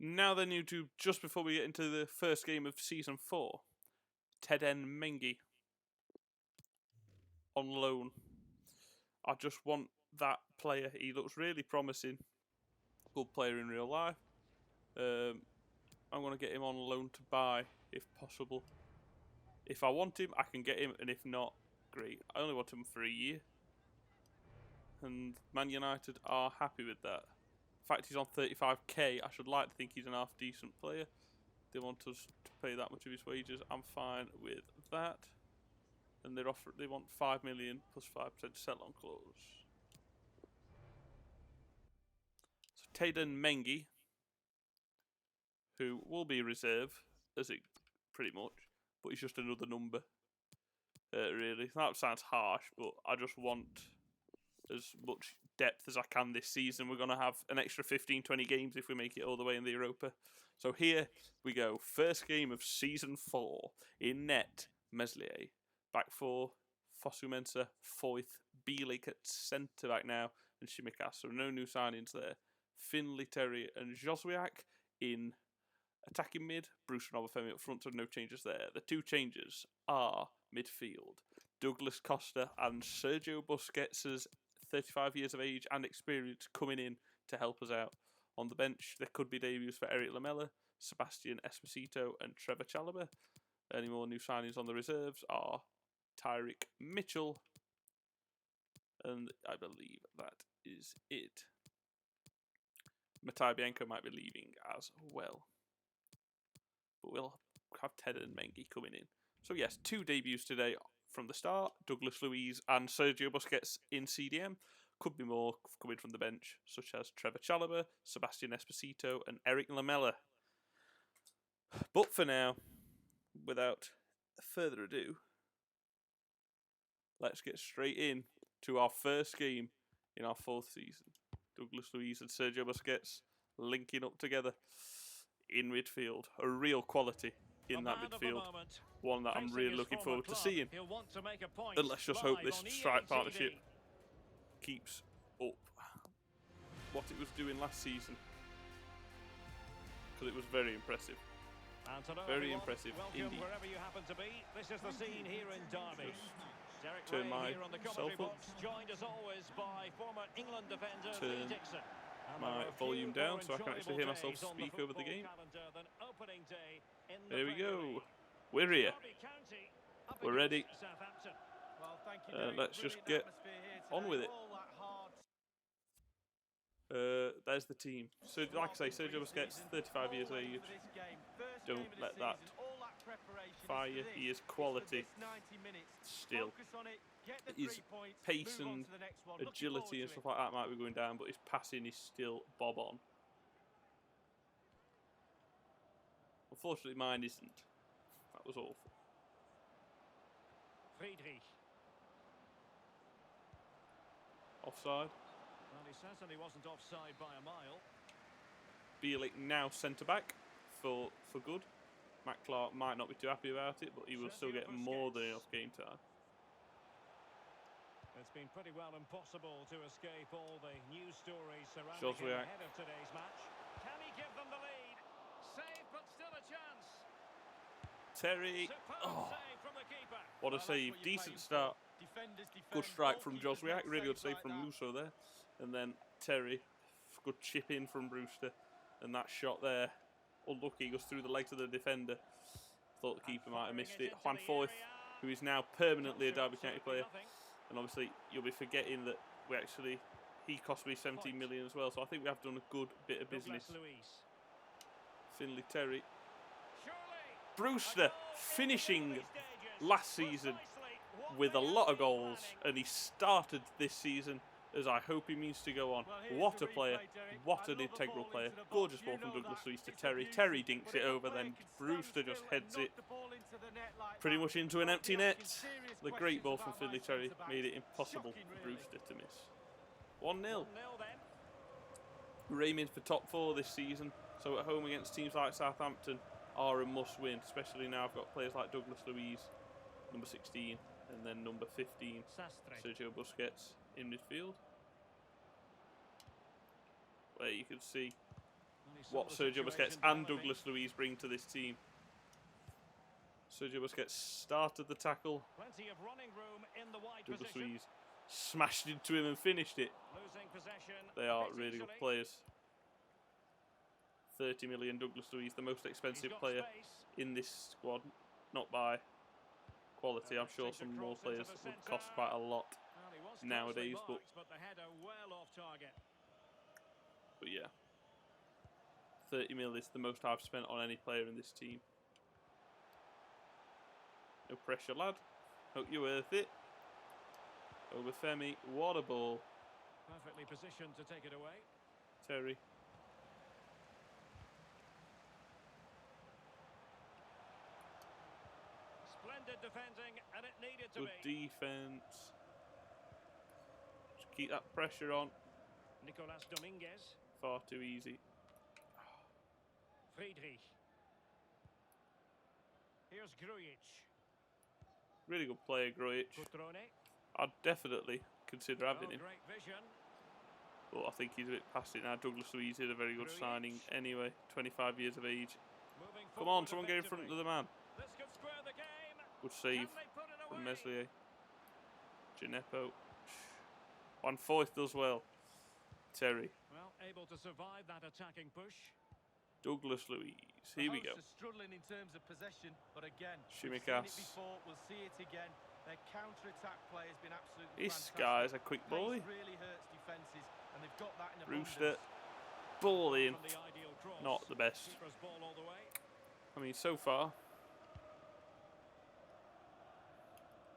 Now then, YouTube, just before we get into the first game of Season 4, Teden Mengi on loan. I just want that player. He looks really promising. Good player in real life. I'm going to get him on loan to buy, if possible. If I want him, I can get him, and if not, great. I only want him for a year. And Man United are happy with that. In fact, he's on 35k. I should like to think he's an half decent player. They want us to pay that much of his wages. I'm fine with that. And they want 5 million plus 5% sell-on clause. So Teden Mengi, who will be reserve, as it pretty much, but he's just another number. Really, that sounds harsh, but I just want as much depth as I can this season. We're going to have an extra 15-20 games if we make it all the way in the Europa. So here we go. First game of Season 4. In net, Meslier. Back four, Fosu-Mensah, Foyth, Bielik at centre-back now, and Shimikas. So no new signings there. Finley, Terry and Joswiak in attacking mid. Bruce and Obafemi up front, so no changes there. The two changes are midfield. Douglas Costa and Sergio Busquets, 35 years of age and experience, coming in to help us out. On the bench, there could be debuts for Eric Lamela, Sebastian Esposito and Trevor Chalobah. Any more new signings on the reserves are Tyrick Mitchell. And I believe that is it. Matai Bianco might be leaving as well. But we'll have Teden Mengi coming in. So yes, two debuts today from the start. Douglas Luiz and Sergio Busquets in CDM. Could be more coming from the bench, such as Trevor Chalobah, Sebastian Esposito and Eric Lamela. But for now, without further ado, let's get straight in to our first game in our fourth season. Douglas Luiz and Sergio Busquets linking up together in midfield. A real quality in that midfield. One that I'm really looking forward to seeing. And let's just hope this strike partnership keeps up what it was doing last season. Because it was very impressive. Very impressive indeed. This is the scene here in Derby. Just turn myself up. Turn my volume down so I can actually hear myself speak over the game. There we go. We're here. We're ready. Let's just get on with it. There's the team. So, like I say, Sergio Busquets, 35 years of age. Don't let that fire you. He is quality still. His pace and agility and stuff like that might be going down, but his passing is still bob on. Unfortunately, mine isn't. That was awful. Offside. Well, he certainly wasn't offside by a mile. Bielik now centre-back for good. Matt Clark might not be too happy about it, but he will still get more than enough game time. It's been pretty well impossible to escape all the news stories surrounding him ahead of today's match. Can he give them the lead? Save, but still a chance. Terry. Oh, what a save. Decent start. Good strike from Joswiak. Really good save from Musso there. And then Terry. Good chip in from Brewster. And that shot there. Unlucky. Goes through the legs of the defender. Thought the keeper might have missed it. Juan Foyth, who is now permanently a Derby County player. And obviously, you'll be forgetting that he cost me 17 million as well. So I think we have done a good bit of business. Finley, Terry. Brewster finishing last season with a lot of goals. And he started this season as I hope he means to go on. What a player. What an integral player. Gorgeous ball from Douglas Luiz to Terry. Terry dinks it over, then Brewster just heads it pretty much into an empty net. The great ball from Finley Terry made it impossible for Brewster to miss. 1-0. We're aiming for top 4 this season, so at home against teams like Southampton are a must-win, especially now I've got players like Douglas Luiz, number 16, and then number 15, Sergio Busquets in midfield. Where you can see what Sergio Busquets and Douglas Luiz bring to this team. Sergio Busquets started the tackle. Plenty of running room in the wide Douglas position. Luiz smashed into him and finished it. Losing possession. They are really good players. 30 million Douglas Luiz, the most expensive player in this squad. Not by quality. I'm sure some more players would cost quite a lot nowadays, but yeah, 30 mil is the most I've spent on any player in this team. No pressure, lad. Hope you're worth it. Over Femi, what a ball. Perfectly positioned to take it away. Terry. Splendid defending, and it needed to Good be. defense. Just keep that pressure on. Nicolas Dominguez. Far too easy. Friedrich. Here's Grujic. Really good player, Grujic. Cutrone. I'd definitely consider having him. Great vision. But I think he's a bit past it now. Douglas Luiz is a very good signing anyway. 25 years of age. Come on, someone get in front of the man. This could square the game. Good save Can they put it from away? Meslier. Gineppo. One fourth does well. Terry. Well, able to survive that attacking push. Douglas Luiz. Here we go. Struggling in terms of possession, but again, we've seen Shimikas. it before, we'll see it again. Their counter-attack play has been absolutely This fantastic. guy's a quick boy. Pace really hurts defences, and they've got that in Brewster. abundance. Ball in. From the ideal cross. Not the best. Keeper's ball all the way. I mean, so far,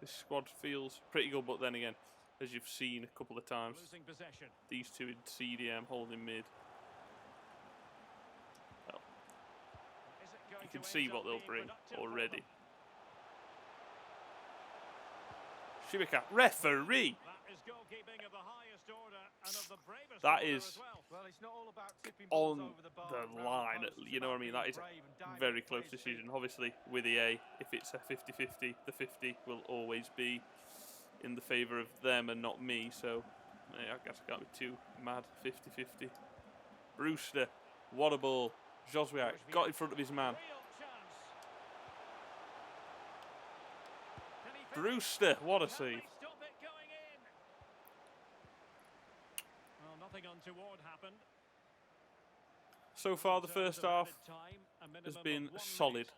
this squad feels pretty good, but then again, as you've seen a couple of times, Losing possession. these two in CDM holding mid. Well, Is it going you can to see end what up they'll being bring productive for already. them? Shimika, referee! That is goalkeeping of the highest order and of the bravest That order is as well. Well, it's not all about tipping balls on over the bar. the around line, post, it's you know what I about mean? being That is brave and a diving very at close players' decision. feet. Obviously, with EA, if it's a 50-50, the 50 will always be in the favour of them and not me, so I guess I can't be too mad. 50-50. Brewster, what a ball. Joswiak got in front of his man. Real chance. Can he finish? Brewster, what a Can save. they stop it going in? Well, nothing untoward happened. So far, the In terms first of half added time, a minimum has of been 1 solid. minute.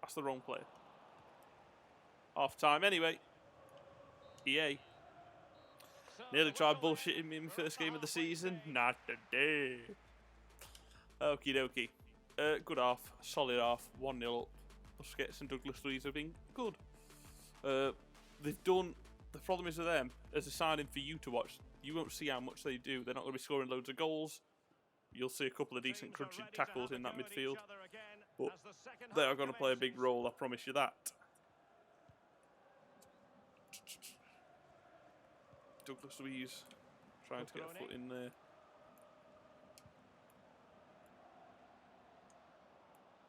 That's the wrong player. Half time anyway. EA. So Nearly the tried whistle bullshitting me in the for first game of the halfway season. stage. Not today. Okie dokie. Good half. Solid half. 1-0 up. Busquets and Douglas Luiz have been good. They've done... The problem is with them, as a signing for you to watch, you won't see how much they do. They're not going to be scoring loads of goals. You'll see a couple of decent Teams are crunching ready to tackles have in a that go at each midfield. other again But as the second they are half going to play a big commences. role, I promise you that. Douglas Luiz trying to get a foot in there.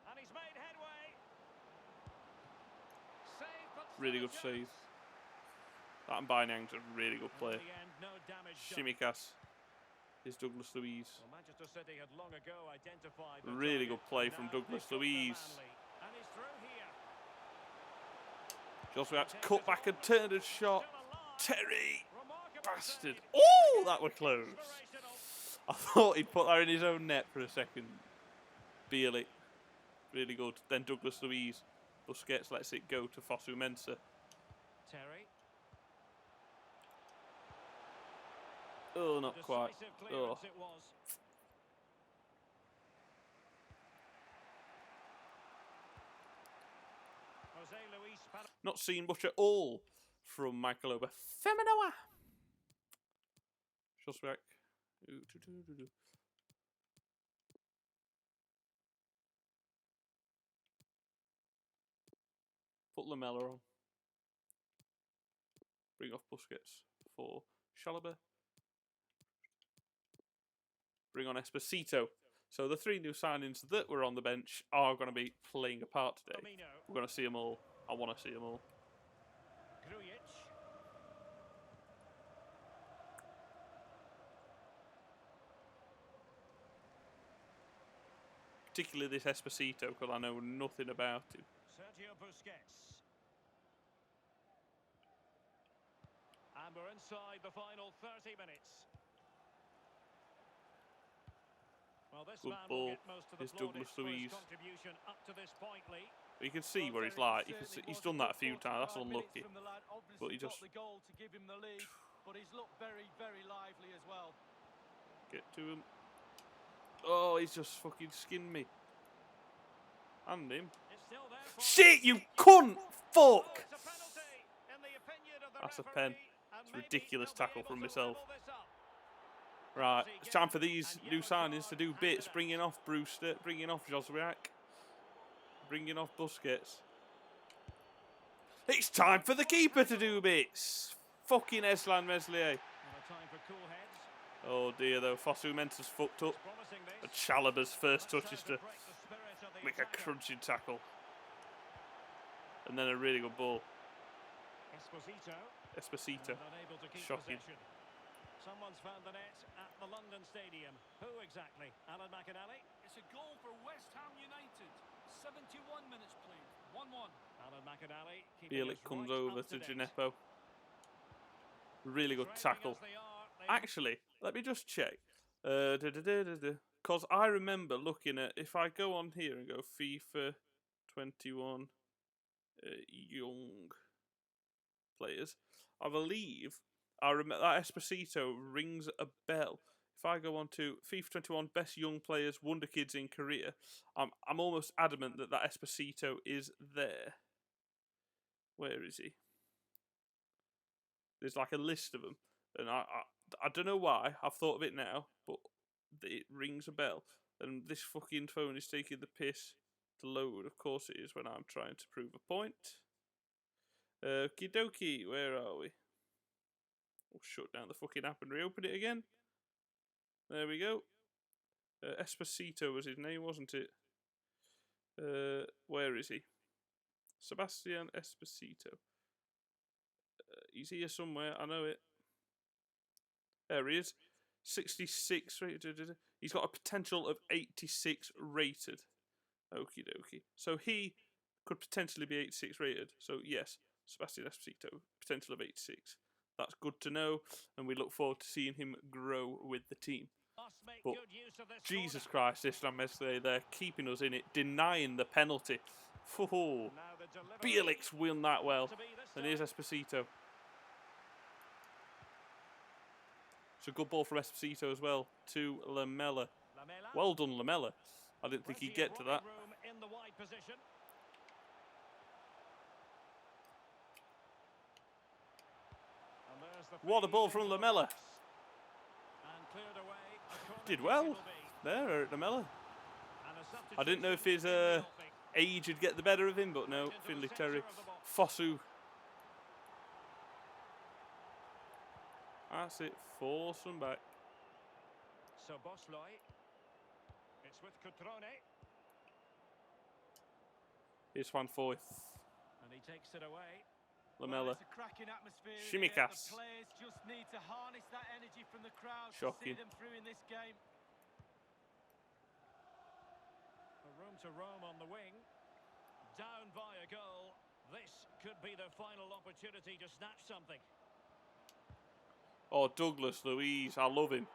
And he's made headway. Save, but still Really a good chance. save. That Mbanyang's a really good In player. the end, no damage done. Shimikas is Douglas Luiz. Well, Manchester City had long ago identified the Really target, good play and from now Douglas they've got the Luiz. Manley. And he's through here. Joswiak's cut back and turned a shot. Still alive. Terry! Remarkable Bastard. save. Oh, that were close. Inspirational. I thought he'd put that in his own net for a second. Bielik. Really good. Then Douglas Luiz. Busquets lets it go to Fosu Mensah. Terry. Oh, not quite. Decisive Oh. clearance it was. Jose Luis Pal- Not seen much at all from Michael Oba. Feminoa. Joswiak. Put Lamella on. Bring off Busquets for Chalobah. Bring on Esposito. So the three new signings that were on the bench are going to be playing a part today. Firmino. We're going to see them all. I want to see them all. Grujic. particularly this Esposito, because I know nothing about him. Sergio Busquets. And we're inside the final 30 minutes. Well, this Good man ball. will get most of the Here's Douglas plaudits for his Luiz. contribution up to this point, Lee. You can see where he's like. He's done that a few times. That's unlucky. But he just the goal to give him the lead, but he's looked very, very lively as well. get to him. Oh, he's just fucking skinned me. And him. It's still there for Shit, you cunt! Fuck! It's a penalty in the opinion of the That's a referee, pen. and It's a maybe ridiculous they'll be tackle able from to myself. level this up. Right, it's time for these new signings to do bits. Bringing off Brewster, bringing off Joswiak, bringing off Busquets. It's time for the keeper to do bits. Fucking Eslan Meslier. And a time for cool heads. Oh dear though, Fosu Mensah's fucked up. It's promising this. But Chalaba's first touch is to Break the spirit of the make a attacker. crunching tackle. And then a really good ball. Esposito. And unable to keep Shocking. possession. Someone's found the net at the London Stadium. Who exactly? Alan McInally? It's a goal for West Ham United. 71 minutes played. 1-1. Alan McInally keeping Bielik us comes right over up to date. Gineppo. Really good Trailing tackle. as they are, they Actually, let me just check. Because I remember looking at, if I go on here and go FIFA 21 young players, I believe I remember that Esposito rings a bell. If I go on to FIFA 21 best young players, wonder kids in Korea, I'm almost adamant that Esposito is there. Where is he? There's like a list of them, and I don't know why I've thought of it now, but it rings a bell. And this fucking phone is taking the piss to load. Of course it is when I'm trying to prove a point. Okie dokie, where are we? We'll shut down the fucking app and reopen it again. There we go. Esposito was his name, wasn't it? Where is he? Sebastian Esposito. He's here somewhere, I know it. There he is. 66 rated. He's got a potential of 86 rated. Okie dokie. So he could potentially be 86 rated. So yes, Sebastian Esposito, potential of 86. That's good to know, and we look forward to seeing him grow with the team. must make But good use of this Jesus corner. Christ, this Meslier, they're keeping us in it, denying the penalty. Oh, Now the delivery Bielik's won that well. to be this And here's time. Esposito. It's a good ball from Esposito as well to Lamela. Lamela. Well done, Lamela. I didn't think he'd Plenty of get to running that. room in the wide position. And there's the What a feed ball into from the Lamela. box. And cleared away. A corner Did kick well it'll be. there, Lamela. And a I didn't know if his substitution in the offing. age would get the better of him, but no, Into the Finley centre Terry. of the box. Fosu. That's it, force them back. So Bosloy. It's with Cutrone. Here's Van Foyth. And he takes it away. Lamela. Well, it's a cracking atmosphere in here. Shimikas. The players just need to harness that energy from the crowd to Shocking. see them through in this game. A room to roam on the wing. Down by a goal. This could be the final opportunity to snatch something. Oh, Douglas Luiz, I love him.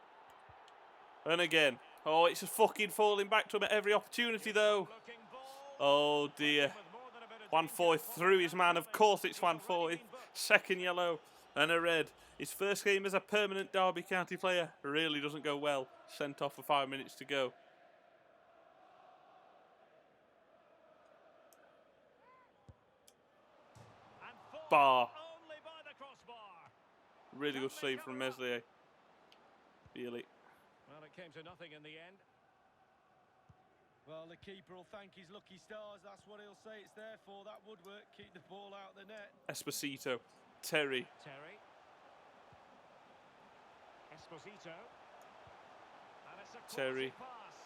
And again. Oh, it's just fucking falling back to him at every opportunity, though. Looking ball. Oh, dear. With more than a bit of Van danger, Foyth through his man. Of course it's He's Van already Foyth. been booked. Second yellow and a red. His first game as a permanent Derby County player really doesn't go well. Sent off for 5 minutes to go. And Foyth Bar. only by the crossbar. Really good save from Meslier. Bielik. Well, it came to nothing in the end. Well, the keeper will thank his lucky stars. That's what he'll say it's there for. That woodwork, keep the ball out of the net. Esposito. Terry. Terry. Esposito. And it's a Terry. quality pass.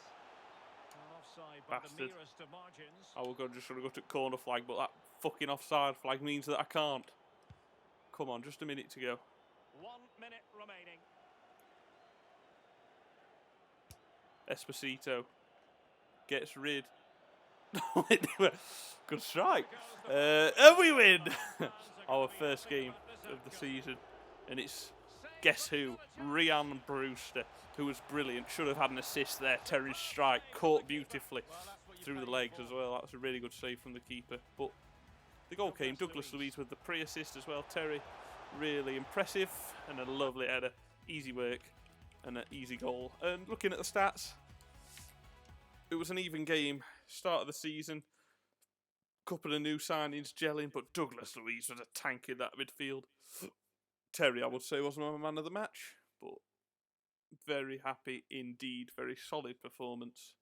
Well, offside by the Bastard. nearest of margins. I will go just going to go to corner flag, but that fucking offside flag means that I can't. Come on, just a minute to go. 1 minute remaining. Esposito. gets rid. Good strike. And we win our first game of the season. And it's, guess who? Ryan Brewster, who was brilliant. Should have had an assist there. Terry's strike caught beautifully through the legs as well. That was a really good save from the keeper. But the goal came. Douglas Luiz with the pre-assist as well. Terry, really impressive. And a lovely header. Easy work and an easy goal. And looking at the stats, it was an even game. Start of the season. Couple of new signings gelling, but Douglas Luiz was a tank in that midfield. Terry, I would say, wasn't my man of the match, but very happy indeed. Very solid performance.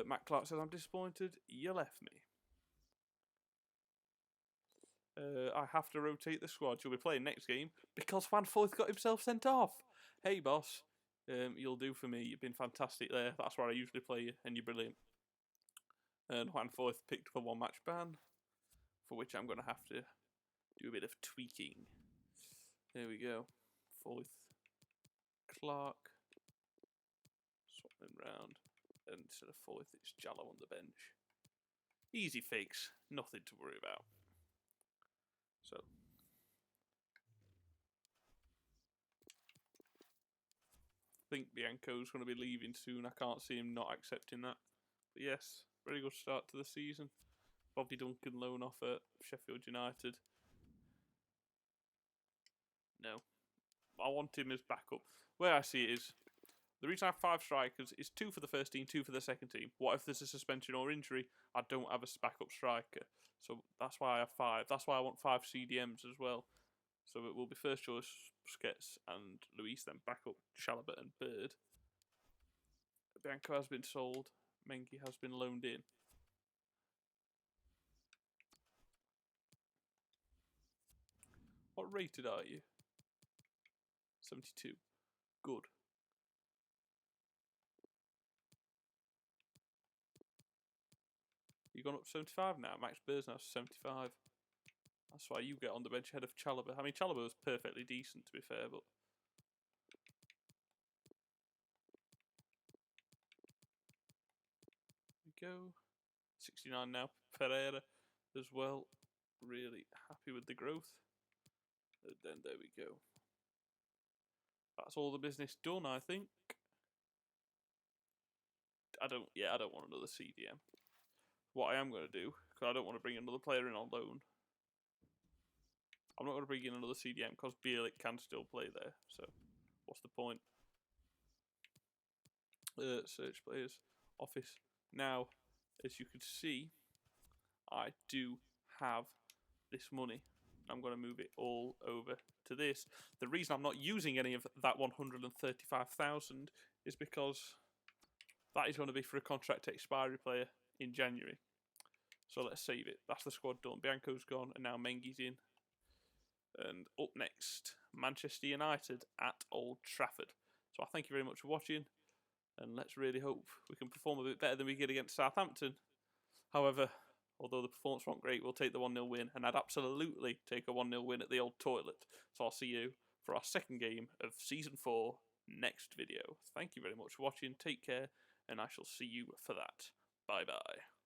Matt Clark says, I'm disappointed you left me. I have to rotate the squad. You'll be playing next game because Van Foyth got himself sent off. Hey, boss. You'll do for me. You've been fantastic there. That's where I usually play you, and you're brilliant. And Van Foyth picked up a one-match ban, for which I'm going to have to do a bit of tweaking. There we go. Foyth, Clark, swap them round, and instead of Foyth, it's Jallow on the bench. Easy fix, nothing to worry about. So, I think Bianco's going to be leaving soon. I can't see him not accepting that. But yes, very good start to the season. Bobby Duncan loan off at Sheffield United. No. I want him as backup. Where I see it is, the reason I have 5 strikers is 2 for the first team, 2 for the second team. What if there's a suspension or injury? I don't have a backup striker. So that's why I have 5. That's why I want 5 CDMs as well. So it will be first choice Busquets and Luis, then backup Chalobah and Bird. Bianco has been sold. Mengi has been loaned in. What rated are you? 72. Good. You've gone up to 75 now. Max Bird's now 75. That's why you get on the bench ahead of Chalobah. I mean, Chalobah was perfectly decent, to be fair, but... There we go. 69 now. Pereira as well. Really happy with the growth. And then there we go. That's all the business done, I think. I don't want another CDM. What I am going to do, because I don't want to bring another player in on loan. I'm not going to bring in another CDM because Bielik can still play there. So, what's the point? Search players. Office. Now, as you can see, I do have this money. I'm going to move it all over to this. The reason I'm not using any of that 135,000 is because that is going to be for a contract expiry player in January. So let's save it. That's the squad done. Bianco's gone, and now Mengi's in. And up next, Manchester United at Old Trafford. So I thank you very much for watching, and let's really hope we can perform a bit better than we did against Southampton. However, although the performance wasn't great, we'll take the 1-0 win, and I'd absolutely take a 1-0 win at the old toilet. So I'll see you for our second game of Season 4 next video. Thank you very much for watching. Take care, and I shall see you for that. Bye-bye.